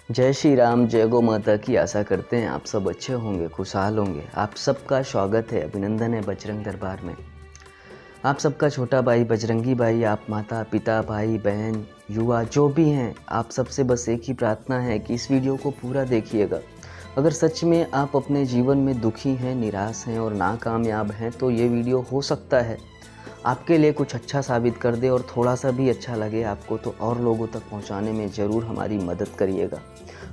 जय श्री राम, जय गौ माता की। आशा करते हैं आप सब अच्छे होंगे, खुशहाल होंगे। आप सबका स्वागत है, अभिनंदन है बजरंग दरबार में। आप सबका छोटा भाई बजरंगी भाई, आप माता पिता भाई बहन युवा जो भी हैं, आप सबसे बस एक ही प्रार्थना है कि इस वीडियो को पूरा देखिएगा। अगर सच में आप अपने जीवन में दुखी हैं, निराश हैं और नाकामयाब हैं तो ये वीडियो हो सकता है आपके लिए कुछ अच्छा साबित कर दे, और थोड़ा सा भी अच्छा लगे आपको तो और लोगों तक पहुंचाने में ज़रूर हमारी मदद करिएगा।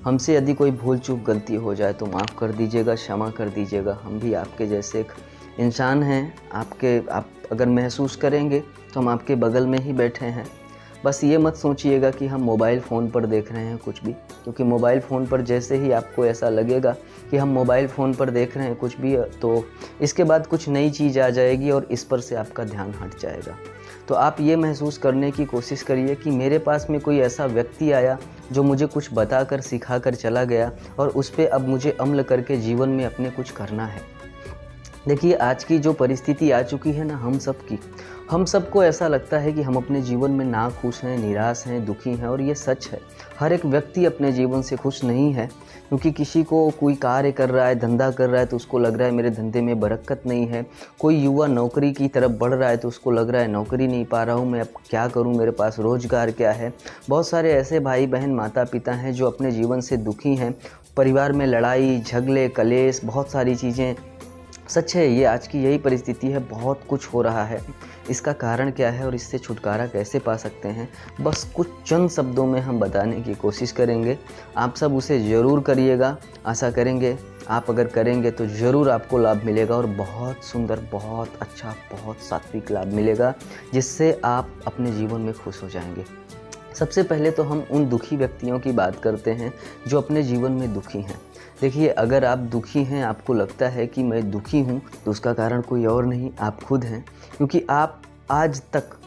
हमसे यदि कोई भूल चूक गलती हो जाए तो माफ़ कर दीजिएगा, क्षमा कर दीजिएगा। हम भी आपके जैसे एक इंसान हैं। आप अगर महसूस करेंगे तो हम आपके बगल में ही बैठे हैं। बस ये मत सोचिएगा कि हम मोबाइल फ़ोन पर देख रहे हैं कुछ भी, क्योंकि मोबाइल फ़ोन पर जैसे ही आपको ऐसा लगेगा कि हम मोबाइल फ़ोन पर देख रहे हैं कुछ भी, तो इसके बाद कुछ नई चीज़ आ जाएगी और इस पर से आपका ध्यान हट जाएगा। तो आप ये महसूस करने की कोशिश करिए कि मेरे पास में कोई ऐसा व्यक्ति आया जो मुझे कुछ बताकर सिखाकर चला गया, और उस पर अब मुझे अमल करके जीवन में अपने कुछ करना है। देखिए, आज की जो परिस्थिति आ चुकी है ना, हम सबको ऐसा लगता है कि हम अपने जीवन में ना खुश हैं, निराश हैं, दुखी हैं, और ये सच है। हर एक व्यक्ति अपने जीवन से खुश नहीं है, क्योंकि किसी को कोई कार्य कर रहा है, धंधा कर रहा है तो उसको लग रहा है मेरे धंधे में बरकत नहीं है। कोई युवा नौकरी की तरफ बढ़ रहा है तो उसको लग रहा है नौकरी नहीं पा रहा हूँ, मैं अब क्या करूँ, मेरे पास रोज़गार क्या है। बहुत सारे ऐसे भाई बहन माता पिता हैं जो अपने जीवन से दुखी हैं। परिवार में लड़ाई झगड़े कलेश, बहुत सारी चीज़ें। सच है, ये आज की यही परिस्थिति है। बहुत कुछ हो रहा है। इसका कारण क्या है और इससे छुटकारा कैसे पा सकते हैं, बस कुछ चंद शब्दों में हम बताने की कोशिश करेंगे। आप सब उसे ज़रूर करिएगा। आशा करेंगे आप अगर करेंगे तो ज़रूर आपको लाभ मिलेगा, और बहुत सुंदर, बहुत अच्छा, बहुत सात्विक लाभ मिलेगा, जिससे आप अपने जीवन में खुश हो जाएंगे। सबसे पहले तो हम उन दुखी व्यक्तियों की बात करते हैं जो अपने जीवन में दुखी हैं। देखिए, अगर आप दुखी हैं, आपको लगता है कि मैं दुखी हूँ, तो उसका कारण कोई और नहीं, आप खुद हैं। क्योंकि आप आज तक,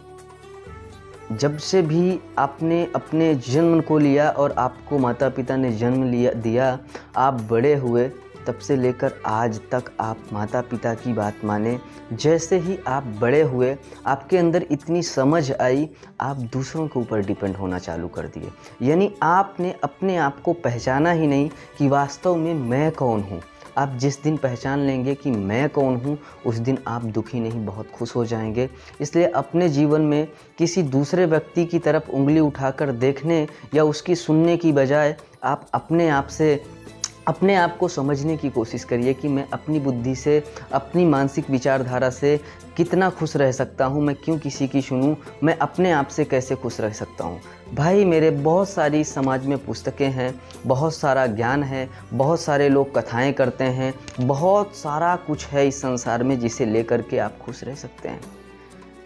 जब से भी आपने अपने जन्म को लिया और आपको माता पिता ने जन्म दिया, आप बड़े हुए, तब से लेकर आज तक आप माता पिता की बात माने। जैसे ही आप बड़े हुए, आपके अंदर इतनी समझ आई, आप दूसरों के ऊपर डिपेंड होना चालू कर दिए। यानी आपने अपने आप को पहचाना ही नहीं कि वास्तव में मैं कौन हूँ। आप जिस दिन पहचान लेंगे कि मैं कौन हूँ, उस दिन आप दुखी नहीं, बहुत खुश हो जाएंगे। इसलिए अपने जीवन में किसी दूसरे व्यक्ति की तरफ उंगली उठाकर देखने या उसकी सुनने की बजाय आप अपने आप को समझने की कोशिश करिए कि मैं अपनी बुद्धि से, अपनी मानसिक विचारधारा से कितना खुश रह सकता हूँ। मैं क्यों किसी की सुनूँ, मैं अपने आप से कैसे खुश रह सकता हूँ। भाई मेरे, बहुत सारी समाज में पुस्तकें हैं, बहुत सारा ज्ञान है, बहुत सारे लोग कथाएं करते हैं, बहुत सारा कुछ है इस संसार में जिसे लेकर के आप खुश रह सकते हैं।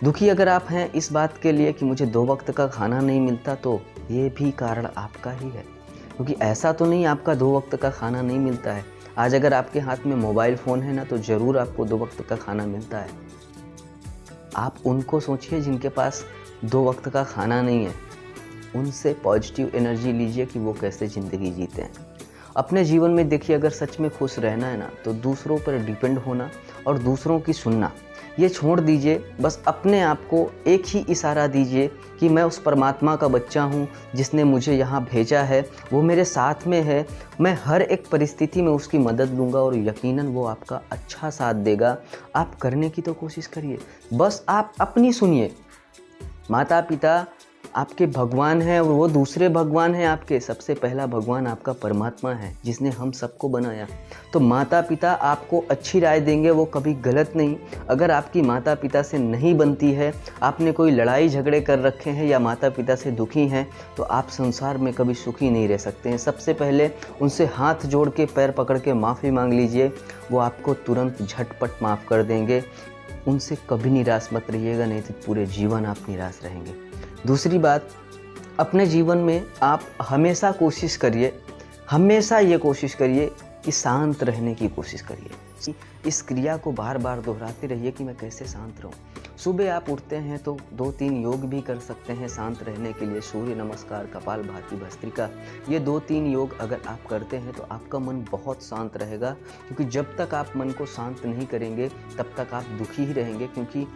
दुखी अगर आप हैं इस बात के लिए कि मुझे 2 वक्त का खाना नहीं मिलता, तो ये भी कारण आपका ही है। क्योंकि ऐसा तो नहीं आपका 2 वक्त का खाना नहीं मिलता है। आज अगर आपके हाथ में मोबाइल फ़ोन है ना, तो ज़रूर आपको 2 वक्त का खाना मिलता है। आप उनको सोचिए जिनके पास 2 वक्त का खाना नहीं है, उनसे पॉजिटिव एनर्जी लीजिए कि वो कैसे ज़िंदगी जीते हैं। अपने जीवन में देखिए, अगर सच में खुश रहना है ना, तो दूसरों पर डिपेंड होना और दूसरों की सुनना ये छोड़ दीजिए। बस अपने आप को एक ही इशारा दीजिए कि मैं उस परमात्मा का बच्चा हूँ जिसने मुझे यहाँ भेजा है, वो मेरे साथ में है। मैं हर एक परिस्थिति में उसकी मदद लूँगा और यकीनन वो आपका अच्छा साथ देगा। आप करने की तो कोशिश करिए, बस आप अपनी सुनिए। माता पिता आपके भगवान हैं और वो दूसरे भगवान हैं आपके। सबसे पहला भगवान आपका परमात्मा है जिसने हम सबको बनाया। तो माता पिता आपको अच्छी राय देंगे, वो कभी गलत नहीं। अगर आपकी माता पिता से नहीं बनती है, आपने कोई लड़ाई झगड़े कर रखे हैं या माता पिता से दुखी हैं, तो आप संसार में कभी सुखी नहीं रह सकते हैं। सबसे पहले उनसे हाथ जोड़ के, पैर पकड़ के माफ़ी मांग लीजिए, वो आपको तुरंत झटपट माफ़ कर देंगे। उनसे कभी निराश मत रहिएगा, नहीं तो पूरे जीवन आप निराश रहेंगे। दूसरी बात, अपने जीवन में आप हमेशा ये कोशिश करिए कि शांत रहने की कोशिश करिए। इस क्रिया को बार बार दोहराते रहिए कि मैं कैसे शांत रहूं। सुबह आप उठते हैं तो 2-3 योग भी कर सकते हैं शांत रहने के लिए। सूर्य नमस्कार, कपालभाति, भस्त्रिका, ये 2-3 योग अगर आप करते हैं तो आपका मन बहुत शांत रहेगा। क्योंकि जब तक आप मन को शांत नहीं करेंगे तब तक आप दुखी ही रहेंगे। क्योंकि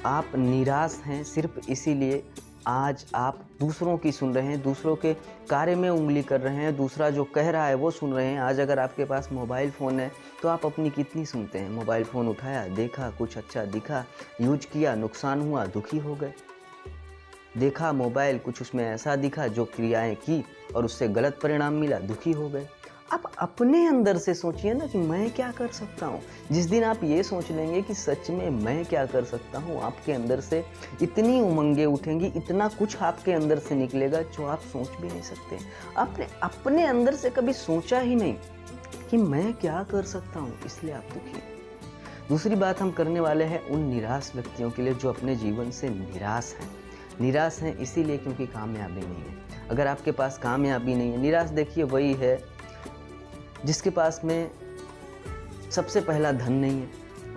आप निराश हैं सिर्फ इसीलिए आज आप दूसरों की सुन रहे हैं, दूसरों के कार्य में उंगली कर रहे हैं, दूसरा जो कह रहा है वो सुन रहे हैं। आज अगर आपके पास मोबाइल फ़ोन है तो आप अपनी कितनी सुनते हैं? मोबाइल फ़ोन उठाया, देखा, कुछ अच्छा दिखा, यूज किया, नुकसान हुआ, दुखी हो गए। देखा मोबाइल, कुछ उसमें ऐसा दिखा जो क्रियाएं की और उससे गलत परिणाम मिला, दुखी हो गए। आप अपने अंदर से सोचिए ना कि मैं क्या कर सकता हूँ। जिस दिन आप ये सोच लेंगे कि सच में मैं क्या कर सकता हूँ, आपके अंदर से इतनी उमंगें उठेंगी, इतना कुछ आपके अंदर से निकलेगा जो आप सोच भी नहीं सकते। आपने अपने अंदर से कभी सोचा ही नहीं कि मैं क्या कर सकता हूँ, इसलिए आप दुखी हैं। दूसरी बात हम करने वाले हैं उन निराश व्यक्तियों के लिए जो अपने जीवन से निराश हैं। निराश हैं इसीलिए क्योंकि कामयाबी नहीं है। अगर आपके पास कामयाबी नहीं है, निराश देखिए वही है जिसके पास में सबसे पहला धन नहीं है,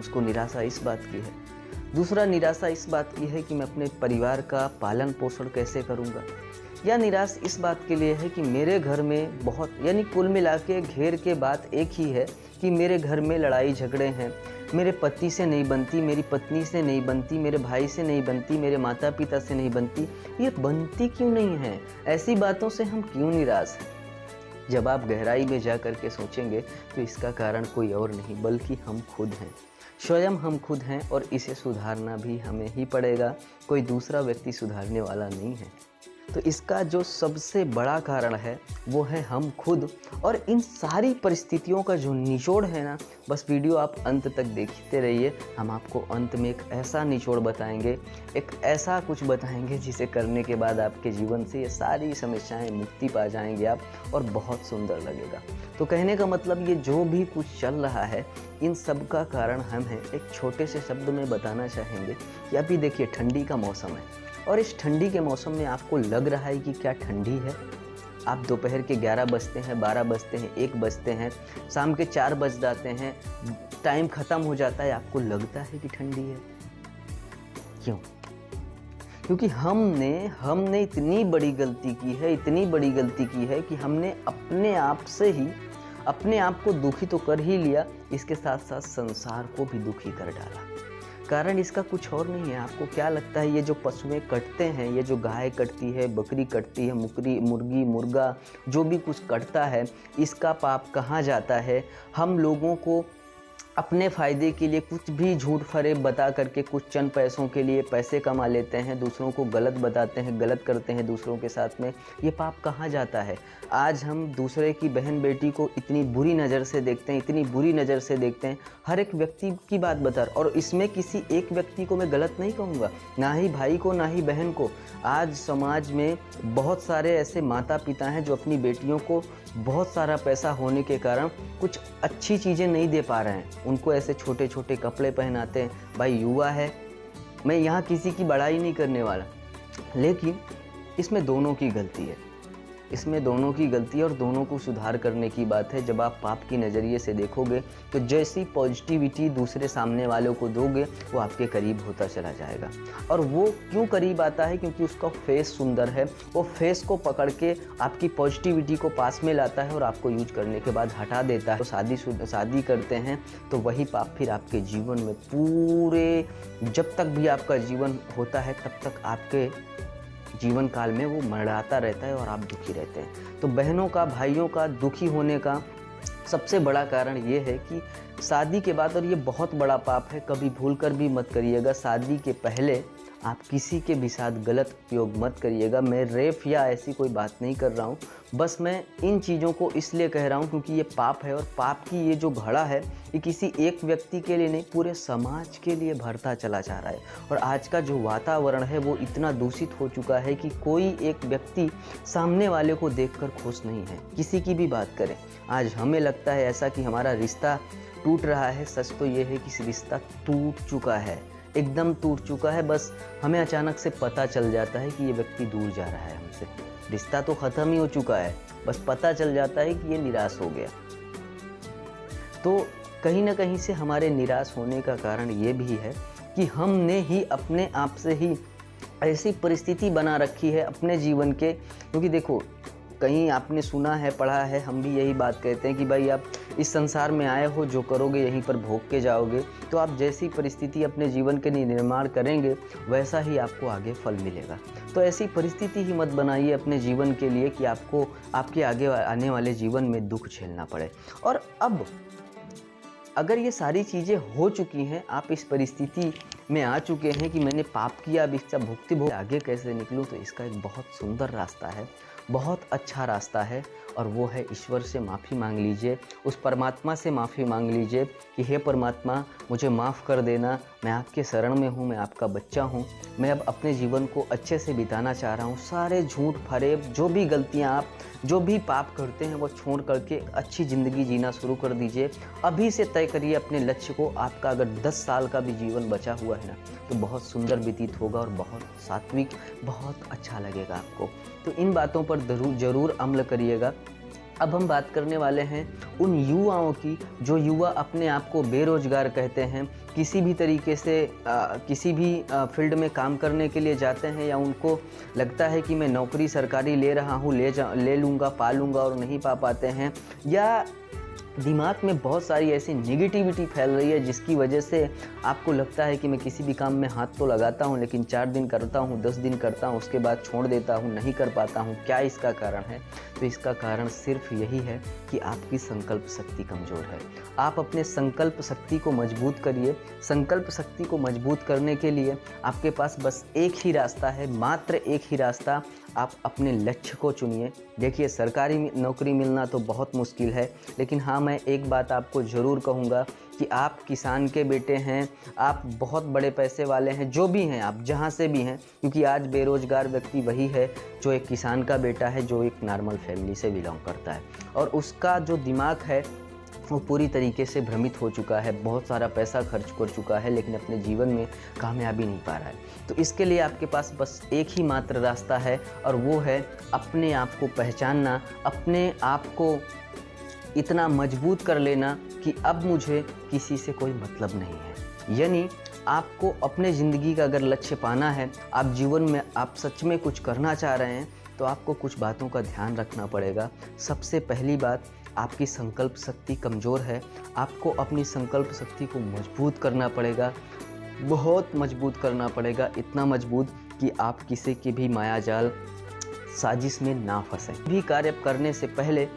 उसको निराशा इस बात की है। दूसरा निराशा इस बात की है कि मैं अपने परिवार का पालन पोषण कैसे करूँगा, या निराश इस बात के लिए है कि मेरे घर में बहुत, यानी कुल मिला के घेर के बात एक ही है कि मेरे घर में लड़ाई झगड़े हैं, मेरे पति से नहीं बनती, मेरी पत्नी से नहीं बनती, मेरे भाई से नहीं बनती, मेरे माता पिता से नहीं बनती। ये बनती क्यों नहीं है? ऐसी बातों से हम क्यों निराश हैं? जब आप गहराई में जा कर के सोचेंगे तो इसका कारण कोई और नहीं बल्कि हम खुद हैं। स्वयं हम खुद हैं और इसे सुधारना भी हमें ही पड़ेगा, कोई दूसरा व्यक्ति सुधारने वाला नहीं है। तो इसका जो सबसे बड़ा कारण है वो है हम खुद। और इन सारी परिस्थितियों का जो निचोड़ है ना, बस वीडियो आप अंत तक देखते रहिए। हम आपको अंत में एक ऐसा निचोड़ बताएंगे, एक ऐसा कुछ बताएंगे जिसे करने के बाद आपके जीवन से ये सारी समस्याएं मुक्ति पा जाएंगे आप, और बहुत सुंदर लगेगा। तो कहने का मतलब ये जो भी कुछ चल रहा है इन सब का कारण हम हैं। एक छोटे से शब्द में बताना चाहेंगे कि अभी देखिए ठंडी का मौसम है, और इस ठंडी के मौसम में आपको लग रहा है कि क्या ठंडी है? आप दोपहर के 11 बजते हैं, 12 बजते हैं, 1 बजते हैं, शाम के 4 बज जाते हैं, टाइम ख़त्म हो जाता है, आपको लगता है कि ठंडी है। क्यों? क्योंकि हमने इतनी बड़ी गलती की है, इतनी बड़ी गलती की है कि हमने अपने आप से ही अपने आप को दुखी तो कर ही लिया, इसके साथ साथ संसार को भी दुखी कर डाला। कारण इसका कुछ और नहीं है। आपको क्या लगता है ये जो पशुएं कटते हैं, ये जो गाय कटती है, बकरी कटती है, मुर्गी मुर्गा जो भी कुछ कटता है, इसका पाप कहाँ जाता है? हम लोगों को अपने फ़ायदे के लिए कुछ भी झूठ फरेब बता करके कुछ चंद पैसों के लिए पैसे कमा लेते हैं, दूसरों को गलत बताते हैं, गलत करते हैं दूसरों के साथ में। ये पाप कहाँ जाता है? आज हम दूसरे की बहन बेटी को इतनी बुरी नज़र से देखते हैं, इतनी बुरी नज़र से देखते हैं। हर एक व्यक्ति की बात बता रहा, और इसमें किसी एक व्यक्ति को मैं गलत नहीं कहूँगा, ना ही भाई को ना ही बहन को। आज समाज में बहुत सारे ऐसे माता पिता हैं जो अपनी बेटियों को बहुत सारा पैसा होने के कारण कुछ अच्छी चीज़ें नहीं दे पा रहे हैं, उनको ऐसे छोटे छोटे कपड़े पहनाते हैं। भाई युवा है, मैं यहाँ किसी की बड़ाई नहीं करने वाला, लेकिन इसमें दोनों की गलती है, इसमें दोनों की गलती है और दोनों को सुधार करने की बात है। जब आप पाप की नज़रिए से देखोगे तो जैसी पॉजिटिविटी दूसरे सामने वालों को दोगे वो आपके करीब होता चला जाएगा। और वो क्यों करीब आता है? क्योंकि उसका फेस सुंदर है, वो फेस को पकड़ के आपकी पॉजिटिविटी को पास में लाता है और आपको यूज करने के बाद हटा देता है। तो शादी करते हैं तो वही पाप फिर आपके जीवन में पूरे, जब तक भी आपका जीवन होता है तब तक आपके जीवन काल में वो मरड़ाता रहता है और आप दुखी रहते हैं। तो बहनों का, भाइयों का दुखी होने का सबसे बड़ा कारण ये है कि शादी के बाद, और ये बहुत बड़ा पाप है, कभी भूल कर भी मत करिएगा, शादी के पहले आप किसी के भी साथ गलत उपयोग मत करिएगा। मैं रेप या ऐसी कोई बात नहीं कर रहा हूँ, बस मैं इन चीज़ों को इसलिए कह रहा हूँ क्योंकि ये पाप है, और पाप की ये जो घड़ा है ये किसी एक व्यक्ति के लिए नहीं, पूरे समाज के लिए भरता चला जा रहा है। और आज का जो वातावरण है वो इतना दूषित हो चुका है कि कोई एक व्यक्ति सामने वाले को देखकर खुश नहीं है, किसी की भी बात करें। आज हमें लगता है ऐसा कि हमारा रिश्ता टूट रहा है, सच तो ये है कि रिश्ता टूट चुका है, एकदम टूट चुका है। बस हमें अचानक से पता चल जाता है कि ये व्यक्ति दूर जा रहा है हमसे, रिश्ता तो ख़त्म ही हो चुका है, बस पता चल जाता है कि ये निराश हो गया। तो कहीं ना कहीं से हमारे निराश होने का कारण ये भी है कि हमने ही अपने आप से ही ऐसी परिस्थिति बना रखी है अपने जीवन के। क्योंकि देखो, कहीं आपने सुना है, पढ़ा है, हम भी यही बात कहते हैं कि भाई आप इस संसार में आए हो, जो करोगे यहीं पर भोग के जाओगे। तो आप जैसी परिस्थिति अपने जीवन के निर्माण करेंगे वैसा ही आपको आगे फल मिलेगा। तो ऐसी परिस्थिति ही मत बनाइए अपने जीवन के लिए कि आपको आपके आगे आने वाले जीवन में दुख झेलना पड़े। और अब अगर ये सारी चीज़ें हो चुकी हैं, आप इस परिस्थिति में आ चुके हैं कि मैंने पाप किया, अब इसका भुगती भोग आगे कैसे निकलूं, तो इसका एक बहुत सुंदर रास्ता है, बहुत अच्छा रास्ता है, और वो है ईश्वर से माफ़ी मांग लीजिए, उस परमात्मा से माफ़ी मांग लीजिए कि हे परमात्मा मुझे माफ़ कर देना, मैं आपके शरण में हूँ, मैं आपका बच्चा हूँ, मैं अब अपने जीवन को अच्छे से बिताना चाह रहा हूँ। सारे झूठ फरेब, जो भी गलतियाँ आप जो भी पाप करते हैं वो छोड़ करके अच्छी ज़िंदगी जीना शुरू कर दीजिए। अभी से तय करिए अपने लक्ष्य को। आपका अगर 10 साल का भी जीवन बचा हुआ है ना, तो बहुत सुंदर व्यतीत होगा और बहुत सात्विक, बहुत अच्छा लगेगा आपको। तो इन बातों पर ज़रूर अमल करिएगा। अब हम बात करने वाले हैं उन युवाओं की जो युवा अपने आप को बेरोजगार कहते हैं, किसी भी तरीके से किसी भी फील्ड में काम करने के लिए जाते हैं, या उनको लगता है कि मैं नौकरी सरकारी ले रहा हूँ, ले लूँगा, पा लूँगा, और नहीं पा पाते हैं, या दिमाग में बहुत सारी ऐसी नेगेटिविटी फैल रही है जिसकी वजह से आपको लगता है कि मैं किसी भी काम में हाथ तो लगाता हूं, लेकिन 4 दिन करता हूं, 10 दिन करता हूं, उसके बाद छोड़ देता हूं, नहीं कर पाता हूं। क्या इसका कारण है? तो इसका कारण सिर्फ यही है कि आपकी संकल्प शक्ति कमज़ोर है। आप अपने संकल्प शक्ति को मजबूत करिए। संकल्प शक्ति को मजबूत करने के लिए आपके पास बस एक ही रास्ता है, मात्र एक ही रास्ता। आप अपने लक्ष्य को चुनिए। देखिए, सरकारी नौकरी मिलना तो बहुत मुश्किल है, लेकिन हाँ, मैं एक बात आपको ज़रूर कहूँगा कि आप किसान के बेटे हैं, आप बहुत बड़े पैसे वाले हैं, जो भी हैं आप, जहाँ से भी हैं, क्योंकि आज बेरोज़गार व्यक्ति वही है जो एक किसान का बेटा है, जो एक नॉर्मल फैमिली से बिलोंग करता है, और उसका जो दिमाग है वो पूरी तरीके से भ्रमित हो चुका है, बहुत सारा पैसा खर्च कर चुका है, लेकिन अपने जीवन में कामयाबी नहीं पा रहा है। तो इसके लिए आपके पास बस एक ही मात्र रास्ता है, और वो है अपने आप को पहचानना, अपने आप को इतना मजबूत कर लेना कि अब मुझे किसी से कोई मतलब नहीं है। यानी आपको अपने ज़िंदगी का अगर लक्ष्य पाना है, आप जीवन में आप सच में कुछ करना चाह रहे हैं, तो आपको कुछ बातों का ध्यान रखना पड़ेगा। सबसे पहली बात, आपकी संकल्प शक्ति कमज़ोर है। आपको अपनी संकल्प शक्ति को मजबूत करना पड़ेगा, बहुत मजबूत करना पड़ेगा, इतना मजबूत कि आप किसी की भी मायाजाल साजिश में ना फंसें। भी कार्य करने से पहले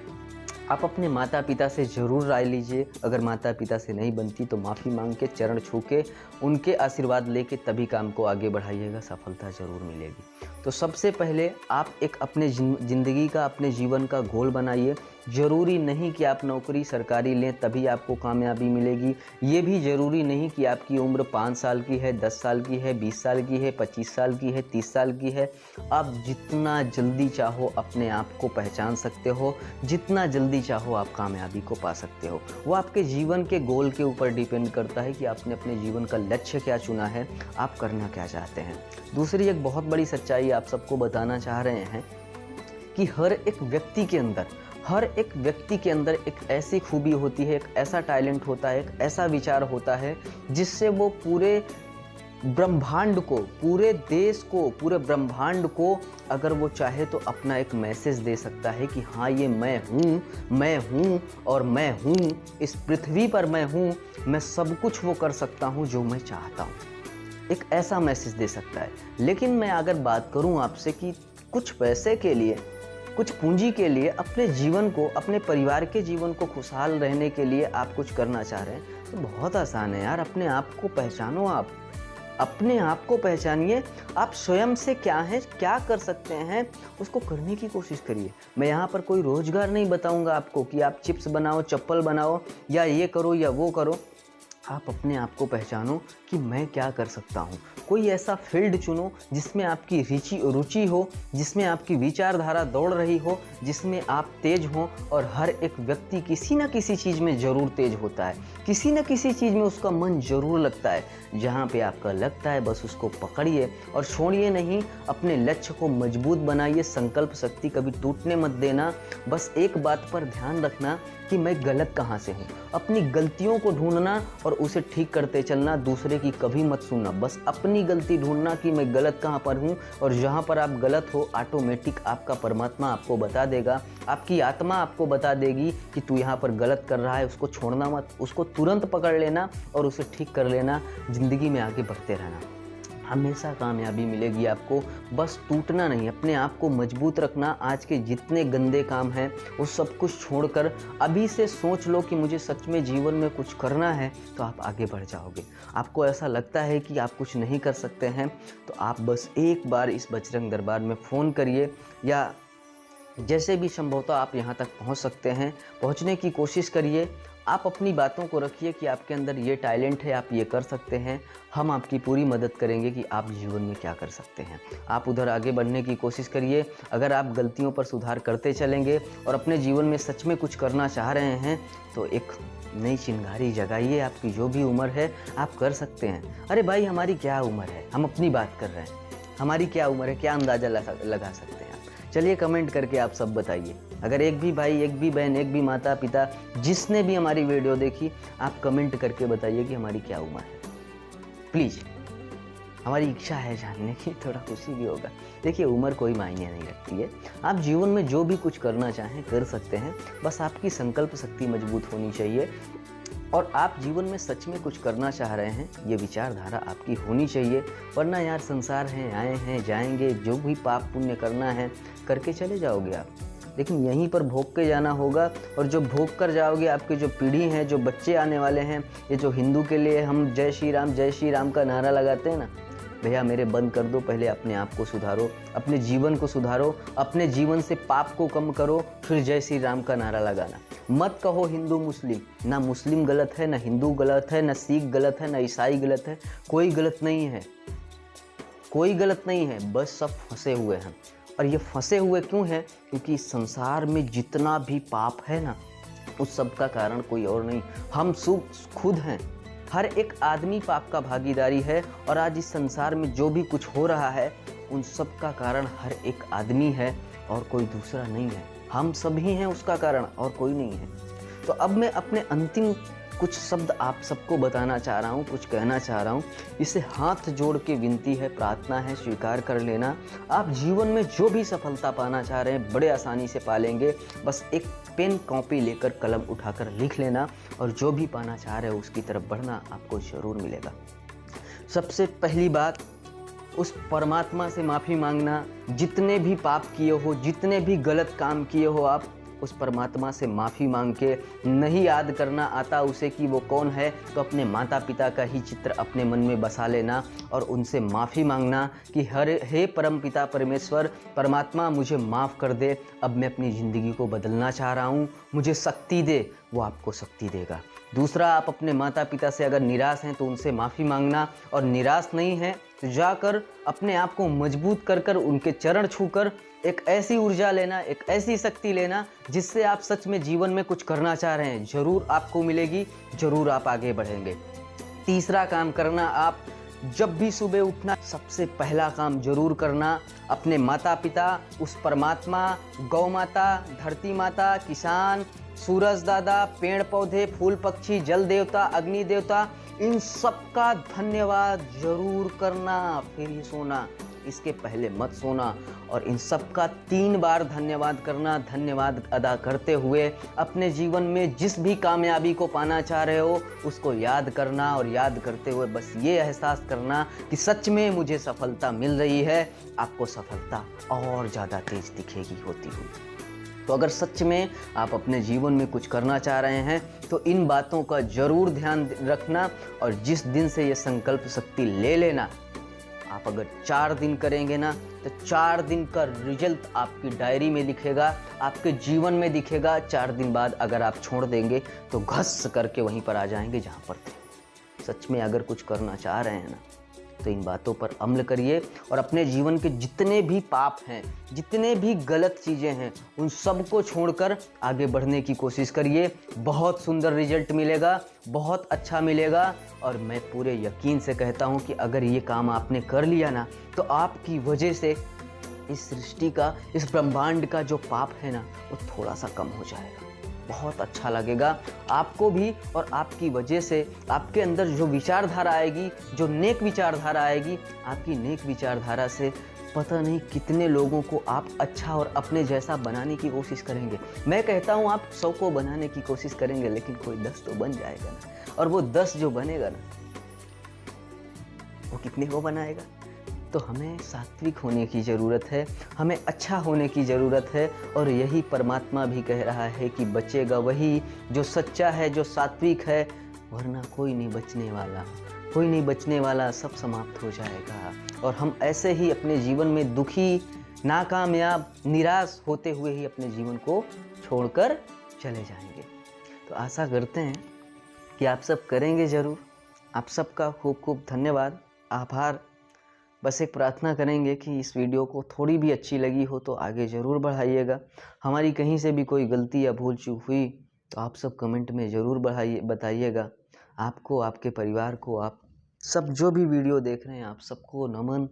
आप अपने माता पिता से ज़रूर राय लीजिए। अगर माता पिता से नहीं बनती तो माफ़ी मांग के, चरण छू के, उनके आशीर्वाद लेके तभी काम को आगे बढ़ाइएगा, सफलता ज़रूर मिलेगी। तो सबसे पहले आप एक अपने ज़िंदगी का, अपने जीवन का गोल बनाइए। ज़रूरी नहीं कि आप नौकरी सरकारी लें तभी आपको कामयाबी मिलेगी। ये भी ज़रूरी नहीं कि आपकी उम्र 5 साल की है, 10 साल की है, 20 साल की है, 25 साल की है, 30 साल की है। आप जितना जल्दी चाहो अपने आप को पहचान सकते हो, जितना जल्दी चाहो आप कामयाबी को पा सकते हो। वो आपके जीवन के गोल के ऊपर डिपेंड करता है कि आपने अपने जीवन का लक्ष्य क्या चुना है, आप करना क्या चाहते हैं। दूसरी एक बहुत बड़ी सच्चाई आप सबको बताना चाह रहे हैं कि हर एक व्यक्ति के अंदर एक ऐसी खूबी होती है, एक ऐसा टैलेंट होता है, एक ऐसा विचार होता है जिससे वो पूरे ब्रह्मांड को, पूरे देश को, पूरे ब्रह्मांड को अगर वो चाहे तो अपना एक मैसेज दे सकता है कि हाँ, ये मैं हूँ और मैं हूँ, इस पृथ्वी पर मैं हूँ, मैं सब कुछ वो कर सकता हूँ जो मैं चाहता हूँ। एक ऐसा मैसेज दे सकता है। लेकिन मैं अगर बात करूँ आपसे कि कुछ पैसे के लिए, कुछ पूंजी के लिए अपने जीवन को, अपने परिवार के जीवन को खुशहाल रहने के लिए आप कुछ करना चाह रहे हैं, तो बहुत आसान है यार। अपने आप को पहचानो, आप अपने आप को पहचानिए। आप स्वयं से क्या हैं, क्या कर सकते हैं, उसको करने की कोशिश करिए। मैं यहाँ पर कोई रोजगार नहीं बताऊँगा आपको कि आप चिप्स बनाओ, चप्पल बनाओ, या ये करो या वो करो। आप अपने आप को पहचानो कि मैं क्या कर सकता हूँ। कोई ऐसा फील्ड चुनो जिसमें आपकी रुचि हो, जिसमें आपकी विचारधारा दौड़ रही हो, जिसमें आप तेज हों। और हर एक व्यक्ति किसी न किसी चीज़ में ज़रूर तेज होता है, किसी न किसी चीज़ में उसका मन ज़रूर लगता है। जहाँ पे आपका लगता है बस उसको पकड़िए और छोड़िए नहीं। अपने लक्ष्य को मजबूत बनाइए, संकल्प शक्ति कभी टूटने मत देना। बस एक बात पर ध्यान रखना कि मैं गलत कहाँ से हूँ, अपनी गलतियों को ढूंढना और उसे ठीक करते चलना, दूसरे की कभी मत सुनना। बस अपनी गलती ढूंढना कि मैं गलत कहाँ पर हूँ, और जहाँ पर आप गलत हो ऑटोमेटिक आपका परमात्मा आपको बता देगा, आपकी आत्मा आपको बता देगी कि तू यहाँ पर गलत कर रहा है। उसको छोड़ना मत, उसको तुरंत पकड़ लेना और उसे ठीक कर लेना। ज़िंदगी में आगे बढ़ते रहना, हमेशा कामयाबी मिलेगी आपको। बस टूटना नहीं, अपने आप को मजबूत रखना। आज के जितने गंदे काम हैं वो सब कुछ छोड़कर अभी से सोच लो कि मुझे सच में जीवन में कुछ करना है, तो आप आगे बढ़ जाओगे। आपको ऐसा लगता है कि आप कुछ नहीं कर सकते हैं, तो आप बस एक बार इस बजरंग दरबार में फ़ोन करिए, या जैसे भी संभवतः आप यहाँ तक पहुँच सकते हैं पहुँचने की कोशिश करिए। आप अपनी बातों को रखिए कि आपके अंदर ये टैलेंट है, आप ये कर सकते हैं। हम आपकी पूरी मदद करेंगे कि आप जीवन में क्या कर सकते हैं। आप उधर आगे बढ़ने की कोशिश करिए। अगर आप गलतियों पर सुधार करते चलेंगे और अपने जीवन में सच में कुछ करना चाह रहे हैं, तो एक नई चिंगारी जगाइए। आपकी जो भी उम्र है आप कर सकते हैं। अरे भाई, हमारी क्या उम्र है, हम अपनी बात कर रहे हैं, हमारी क्या उम्र है, क्या अंदाज़ा लगा सकते हैं आप? चलिए कमेंट करके आप सब बताइए। अगर एक भी भाई, एक भी बहन, एक भी माता पिता जिसने भी हमारी वीडियो देखी, आप कमेंट करके बताइए कि हमारी क्या उम्र है। प्लीज़, हमारी इच्छा है जानने की, थोड़ा खुशी भी होगा। देखिए, उम्र कोई मायने नहीं रखती है। आप जीवन में जो भी कुछ करना चाहें कर सकते हैं। बस आपकी संकल्प शक्ति मजबूत होनी चाहिए, और आप जीवन में सच में कुछ करना चाह रहे हैं, ये विचारधारा आपकी होनी चाहिए। वरना यार, संसार हैं, आए हैं, जाएंगे। जो भी पाप पुण्य करना है करके चले जाओगे आप, लेकिन यहीं पर भोग के जाना होगा। और जो भोग कर जाओगे, आपकी जो पीढ़ी है, जो बच्चे आने वाले हैं, ये जो हिंदू के लिए हम जय श्री राम का नारा लगाते हैं ना, भैया मेरे बंद कर दो। पहले अपने आप को सुधारो, अपने जीवन को सुधारो, अपने जीवन से पाप को कम करो, फिर जय श्री राम का नारा लगाना। मत कहो हिंदू मुस्लिम, ना मुस्लिम गलत है, ना हिंदू गलत है, ना सिख गलत है, ना ईसाई गलत है। कोई गलत नहीं है, कोई गलत नहीं है। बस सब फंसे हुए हैं। और ये फंसे हुए क्यों हैं? क्योंकि संसार में जितना भी पाप है ना, उस सब का कारण कोई और नहीं, हम खुद हैं। हर एक आदमी पाप का भागीदारी है। और आज इस संसार में जो भी कुछ हो रहा है, उन सब का कारण हर एक आदमी है और कोई दूसरा नहीं है। हम सभी हैं उसका कारण, और कोई नहीं है। तो अब मैं अपने अंतिम कुछ शब्द आप सबको बताना चाह रहा हूँ, कुछ कहना चाह रहा हूँ। इसे हाथ जोड़ के विनती है, प्रार्थना है, स्वीकार कर लेना। आप जीवन में जो भी सफलता पाना चाह रहे हैं, बड़े आसानी से पालेंगे। बस एक पेन कॉपी लेकर कलम उठाकर लिख लेना, और जो भी पाना चाह रहे हो उसकी तरफ बढ़ना, आपको ज़रूर मिलेगा। सबसे पहली बात, उस परमात्मा से माफ़ी मांगना। जितने भी पाप किए हो, जितने भी गलत काम किए हो, आप उस परमात्मा से माफ़ी मांग के, नहीं याद करना आता उसे कि वो कौन है, तो अपने माता पिता का ही चित्र अपने मन में बसा लेना और उनसे माफ़ी मांगना कि हे परम पिता परमेश्वर, परमात्मा मुझे माफ़ कर दे। अब मैं अपनी ज़िंदगी को बदलना चाह रहा हूँ, मुझे शक्ति दे। वो आपको शक्ति देगा। दूसरा, आप अपने माता पिता से अगर निराश हैं तो उनसे माफ़ी मांगना, और निराश नहीं है तो जाकर अपने आप को मजबूत कर कर उनके चरण छूकर एक ऐसी ऊर्जा लेना, एक ऐसी शक्ति लेना जिससे आप सच में जीवन में कुछ करना चाह रहे हैं। ज़रूर आपको मिलेगी, ज़रूर आप आगे बढ़ेंगे। तीसरा काम करना, आप जब भी सुबह उठना, सबसे पहला काम जरूर करना, अपने माता पिता, उस परमात्मा, गौ माता, धरती माता, किसान, सूरज दादा, पेड़ पौधे, फूल पक्षी, जल देवता, अग्नि देवता, इन सब का धन्यवाद जरूर करना। फिर ही सोना, इसके पहले मत सोना। और इन सब का 3 बार धन्यवाद करना। धन्यवाद अदा करते हुए अपने जीवन में जिस भी कामयाबी को पाना चाह रहे हो उसको याद करना, और याद करते हुए बस ये एहसास करना कि सच में मुझे सफलता मिल रही है। आपको सफलता और ज़्यादा तेज दिखेगी होती हुई। तो अगर सच में आप अपने जीवन में कुछ करना चाह रहे हैं तो इन बातों का ज़रूर ध्यान रखना, और जिस दिन से ये संकल्प शक्ति ले लेना, आप अगर 4 दिन करेंगे ना, तो 4 दिन का रिजल्ट आपकी डायरी में दिखेगा, आपके जीवन में दिखेगा। 4 दिन बाद अगर आप छोड़ देंगे तो घस करके वहीं पर आ जाएंगे जहाँ पर थे। सच में अगर कुछ करना चाह रहे हैं ना, तो इन बातों पर अमल करिए, और अपने जीवन के जितने भी पाप हैं, जितने भी गलत चीज़ें हैं, उन सबको छोड़कर आगे बढ़ने की कोशिश करिए। बहुत सुंदर रिजल्ट मिलेगा, बहुत अच्छा मिलेगा। और मैं पूरे यकीन से कहता हूँ कि अगर ये काम आपने कर लिया ना, तो आपकी वजह से इस सृष्टि का, इस ब्रह्मांड का जो पाप है ना, वो थोड़ा सा कम हो जाएगा। बहुत अच्छा लगेगा आपको भी। और आपकी वजह से आपके अंदर जो विचारधारा आएगी, जो नेक विचारधारा आएगी, आपकी नेक विचारधारा से पता नहीं कितने लोगों को आप अच्छा और अपने जैसा बनाने की कोशिश करेंगे। मैं कहता हूँ आप 100 को बनाने की कोशिश करेंगे, लेकिन कोई 10 तो बन जाएगा ना। और वो 10 जो बनेगा ना, वो कितने को बनाएगा? तो हमें सात्विक होने की ज़रूरत है, हमें अच्छा होने की ज़रूरत है। और यही परमात्मा भी कह रहा है कि बचेगा वही जो सच्चा है, जो सात्विक है, वरना कोई नहीं बचने वाला, कोई नहीं बचने वाला, सब समाप्त हो जाएगा। और हम ऐसे ही अपने जीवन में दुखी, नाकामयाब, निराश होते हुए ही अपने जीवन को छोड़कर चले जाएंगे। तो आशा करते हैं कि आप सब करेंगे ज़रूर। आप सबका खूब खूब धन्यवाद, आभार। बस एक प्रार्थना करेंगे कि इस वीडियो को थोड़ी भी अच्छी लगी हो तो आगे ज़रूर बढ़ाइएगा। हमारी कहीं से भी कोई गलती या भूल चूक हुई तो आप सब कमेंट में ज़रूर बताइएगा। आपको, आपके परिवार को, आप सब जो भी वीडियो देख रहे हैं, आप सबको नमन।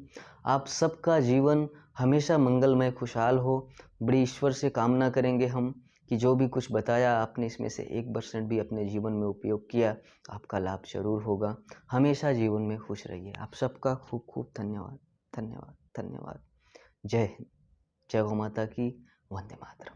आप सबका जीवन हमेशा मंगलमय, खुशहाल हो। बड़ी ईश्वर से कामना करेंगे हम कि जो भी कुछ बताया आपने, इसमें से 1% भी अपने जीवन में उपयोग किया तो आपका लाभ जरूर होगा। हमेशा जीवन में खुश रहिए। आप सबका खूब खूब धन्यवाद, धन्यवाद, धन्यवाद। जय हिंद, जय गौ माता की, वंदे मातरम।